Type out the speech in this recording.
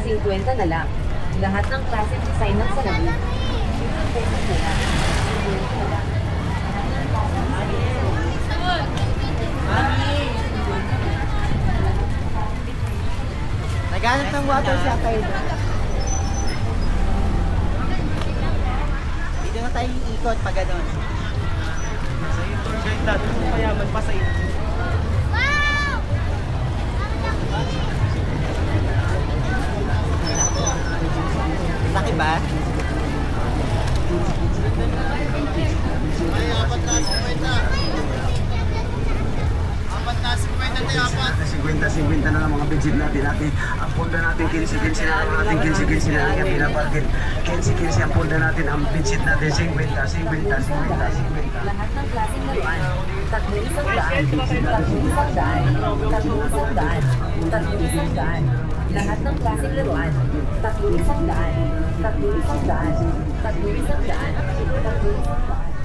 50 na lang. Lahat ng klase at design ng salamin. 50 pesos na lang. 50 na lang. Naghanap ng water siya tayo. Dito na tayo iikot pag gano'n. Sa tour guide natin kung mayaman pa sa inyo. Laki ba? Ay, apat na 50. Apat na 50 tayo, apat. 50 na lang mga bidjit natin. Ang pulda natin, 15 na lang natin. 15 na lang yung pinaparkin. 15 ang pulda natin. Ang bidjit natin, 50. Lahat ng klaseng laruan. 3,100. Lahat ng klaseng laruan. 3,100.